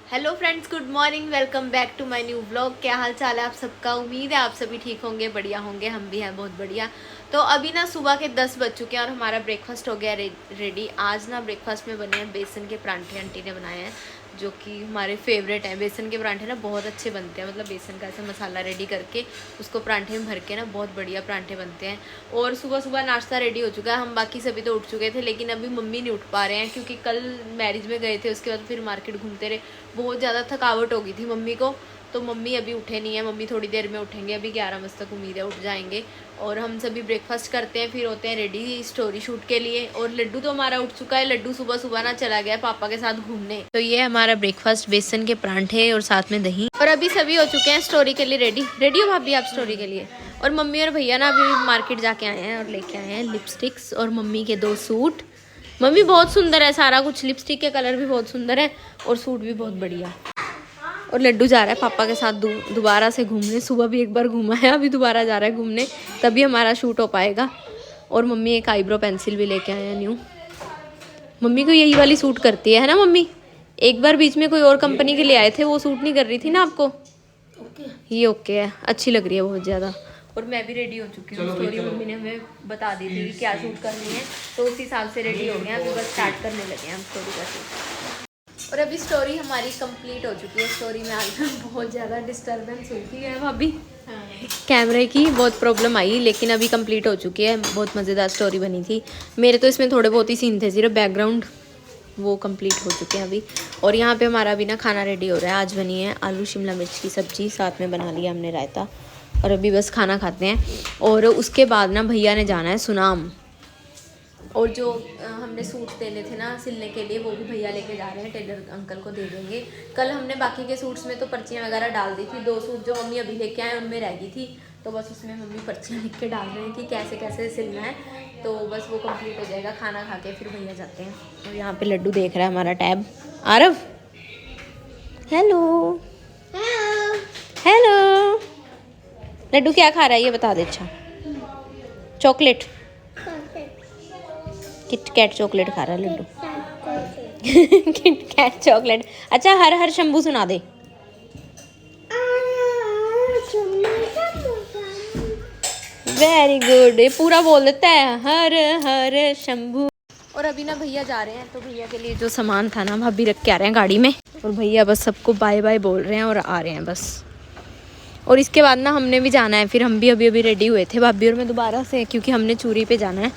Hello friends, good morning. Welcome back to my new vlog. क्या हाल चाल है आप सबका? उम्मीद है आप सभी ठीक होंगे, बढ़िया होंगे। हम भी हैं बहुत बढ़िया। तो अभी ना सुबह के 10 बज चुके हैं और हमारा ब्रेकफास्ट हो गया रेडी। आज ना ब्रेकफास्ट में बने हैं बेसन के परांठे। आंटी ने बनाए हैं जो कि हमारे फेवरेट हैं। बेसन के परांठे ना बहुत अच्छे बनते हैं, मतलब बेसन का ऐसा मसाला रेडी करके उसको परांठे में भर के ना बहुत बढ़िया परांठे बनते हैं। और सुबह सुबह नाश्ता रेडी हो चुका है। हम बाकी सभी तो उठ चुके थे, लेकिन अभी मम्मी नहीं उठ पा रहे हैं क्योंकि कल मैरिज में गए थे, उसके बाद फिर मार्केट घूमते रहे। बहुत ज़्यादा थकावट हो गई थी मम्मी को, तो मम्मी अभी उठे नहीं है। मम्मी थोड़ी देर में उठेंगे, अभी 11 बजे तक उम्मीद है उठ जाएंगे। और हम सभी ब्रेकफास्ट करते हैं, फिर होते हैं रेडी स्टोरी शूट के लिए। और लड्डू तो हमारा उठ चुका है। लड्डू सुबह सुबह ना चला गया पापा के साथ घूमने। तो ये हमारा ब्रेकफास्ट, बेसन के परांठे और साथ में दही। और अभी सभी हो चुके हैं स्टोरी के लिए रेडी। रेडी हो भाभी आप स्टोरी के लिए? और मम्मी और भैया ना अभी मार्केट जाके आए हैं और लेके आए हैं लिपस्टिक्स और मम्मी के 2 सूट। मम्मी बहुत सुंदर है सारा कुछ, लिपस्टिक के कलर भी बहुत सुंदर है और सूट भी बहुत बढ़िया। और लड्डू जा रहा है पापा के साथ दोबारा से घूमने। सुबह भी एक बार घूमा है, अभी दोबारा जा रहा है घूमने, तभी हमारा शूट हो पाएगा। और मम्मी एक आईब्रो पेंसिल भी लेके आए हैं न्यू। मम्मी को यही वाली सूट करती है ना मम्मी? एक बार बीच में कोई और कंपनी के लिए आए थे, वो सूट नहीं कर रही थी ना आपको? ये ओके है, अच्छी लग रही है बहुत ज़्यादा। और मैं भी रेडी हो चुकी हूँ। स्टोरी मम्मी ने हमें बता दी थी कि क्या शूट करनी है, तो उस हिसाब से रेडी हो गए हैं। अभी बस स्टार्ट करने लगे हैं हम स्टोरी का शूट। और अभी स्टोरी हमारी कंप्लीट हो चुकी है। स्टोरी में आज बहुत ज़्यादा डिस्टर्बेंस हुई थी है भाभी, कैमरे की बहुत प्रॉब्लम आई, लेकिन अभी कंप्लीट हो चुकी है। बहुत मज़ेदार स्टोरी बनी थी। मेरे तो इसमें थोड़े बहुत ही सीन थे, सिर्फ बैकग्राउंड, वो कंप्लीट हो चुके हैं अभी। और यहाँ पे हमारा अभी ना खाना रेडी हो रहा है। आज बनी है आलू शिमला मिर्च की सब्ज़ी, साथ में बना लिया हमने रायता। और अभी बस खाना खाते हैं और उसके बाद ना भैया ने जाना है सुनाम। और जो हमने सूट देने थे ना सिलने के लिए, वो भी भैया लेके जा रहे हैं, टेलर अंकल को दे देंगे। कल हमने बाकी के सूट्स में तो पर्चियाँ वगैरह डाल दी थी। 2 सूट जो मम्मी अभी लेके आए उनमें रह गई थी, तो बस उसमें मम्मी पर्चियाँ लिख के डाल रहे हैं कि कैसे कैसे सिलना है। तो बस वो कंप्लीट हो जाएगा। खाना खा के फिर भैया जाते हैं। और यहाँ पे लड्डू देख रहा है हमारा tab. Aarav, hello hello. Laddu क्या खा रहा है ये बता दे। अच्छा, चॉकलेट, किट कैट चॉकलेट खा रहा है लड्डू। Kit Kat chocolate. अच्छा, हर हर शंभू सुना दे। वेरी गुड, ये पूरा बोल देता है, हर हर शंभू। और अभी ना भैया जा रहे हैं, तो भैया के लिए जो सामान था ना भाभी रख के आ रहे हैं गाड़ी में। और भैया बस सबको बाय बाय बोल रहे हैं और आ रहे हैं बस। और इसके बाद ना हमने भी जाना है, फिर हम भी अभी रेडी हुए थे भाभी और मैं दोबारा से, क्योंकि हमने चूरी पे जाना है।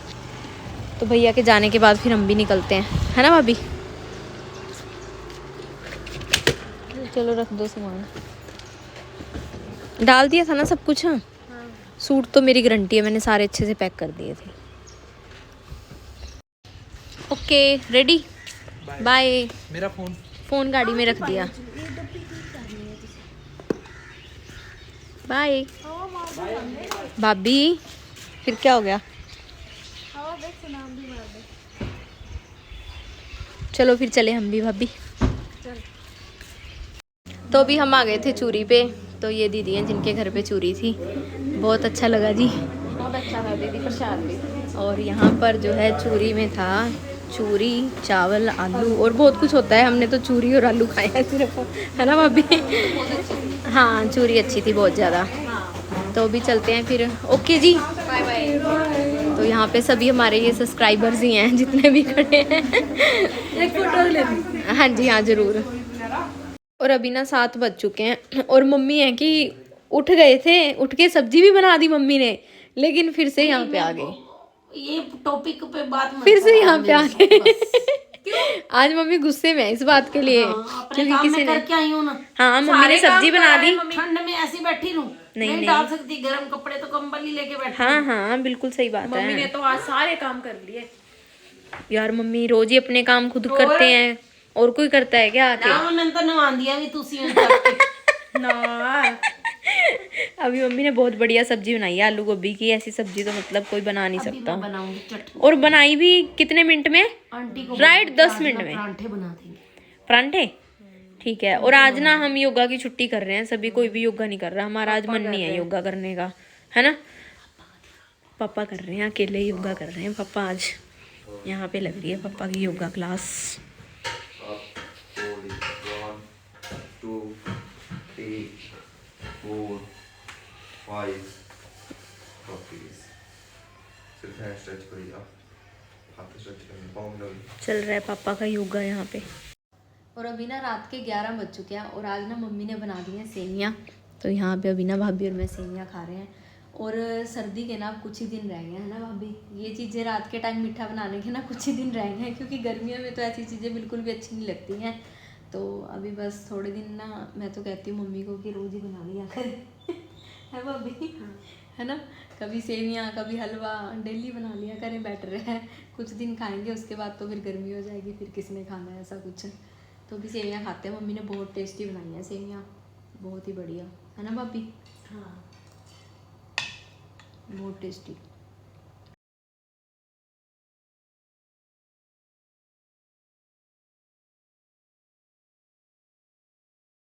तो भैया के जाने के बाद फिर हम भी निकलते हैं, है ना भाभी? चलो रख दो सामान। डाल दिया था ना सब कुछ? हाँ, सूट तो मेरी गारंटी है, मैंने सारे अच्छे से पैक कर दिए थे। Okay ready, bye. मेरा फोन गाड़ी में रख दिया। बाय भाभी। फिर क्या हो गया? चलो फिर चले हम भी भाभी। तो अभी हम आ गए थे चूरी पे। तो ये दीदी हैं जिनके घर पे चूरी थी। बहुत अच्छा लगा जी, बहुत अच्छा था दीदी, प्रसाद भी। और यहाँ पर जो है चूरी में था चूरी, चावल, आलू और बहुत कुछ होता है। हमने तो चूरी और आलू खाए हैं सिर्फ, है ना भाभी? हाँ, चूरी अच्छी थी बहुत ज़्यादा। तो अभी चलते हैं फिर। ओके जी, बाय बाय। तो यहाँ पे सभी हमारे ये सब्सक्राइबर्स ही हैं जितने भी खड़े हैं। एक फोटो ले। हाँ जी हाँ, ज़रूर। और अभी ना 7 बज चुके हैं और मम्मी है कि उठ गए थे, उठ के सब्जी भी बना दी मम्मी ने, लेकिन फिर से यहाँ पे आ गए। ये टॉपिक पे बात मत फिर से करो यहाँ पे आ गए। क्यों? आज मम्मी गुस्से में है इस बात के लिए, अपने काम में करके आई हूँ ना। हाँ, मम्मी ने सब्जी बना दी। ठंड में ऐसी बैठी रहूं, नहीं डाल सकती गर्म कपड़े, तो कंबल ही लेके बैठी। हाँ हाँ, बिल्कुल सही बात है। मम्मी ने तो आज सारे काम कर लिए यार मम्मी रोज ही अपने काम खुद करते हैं, और कोई करता है क्या आके? ना मैंने तो नवा दिया भी तुसी उन ना। अभी मम्मी ने बहुत बढ़िया सब्जी बनाई है, आलू गोभी की। ऐसी सब्जी तो मतलब कोई बना नहीं सकता। बनाऊंगी चटनी। और बनाई भी कितने मिनट में? आंटी को राइट 10 मिनट में परांठे बना देंगे। परांठे, ठीक है। और आज ना हम योगा की छुट्टी कर रहे हैं सभी, कोई भी योगा नहीं कर रहा। हमारा आज मन नहीं है योगा करने का, है ना? पापा कर रहे हैं, अकेले योगा कर रहे हैं पापा आज। यहाँ पे लग रही है पापा की योगा क्लास। 5 copies सिर्फ हैंड स्ट्रेच करी जा हाथ स्ट्रेच करने पाँव लगी चल रहा है पापा का योगा यहाँ पे। और अभी ना रात के 11 बज चुके हैं और आज ना मम्मी ने बना दी हैं सेवियाँ। तो यहाँ पे अभी ना भाभी और मैं सेवियाँ खा रहे हैं। और सर्दी के ना अब कुछ ही दिन रह गए हैं ना भाभी, ये चीज़ें रात के टाइम मीठा बनाने के ना कुछ ही दिन रह गए हैं, क्योंकि गर्मियों में तो ऐसी चीज़ें बिल्कुल भी अच्छी नहीं लगती हैं। तो अभी बस थोड़े दिन ना मैं तो कहती हूँ मम्मी को कि रोज़ ही बना लिया करें है भाभी, है ना, कभी सेवियाँ कभी हलवा डेली बना लिया करें, बेटर है। कुछ दिन खाएंगे उसके बाद तो फिर गर्मी हो जाएगी, फिर किसने खाना है ऐसा कुछ। तो अभी सेवियाँ खाते हैं, मम्मी ने बहुत टेस्टी बनाई है सेवियाँ, बहुत ही बढ़िया, है ना भाभी? हाँ बहुत टेस्टी।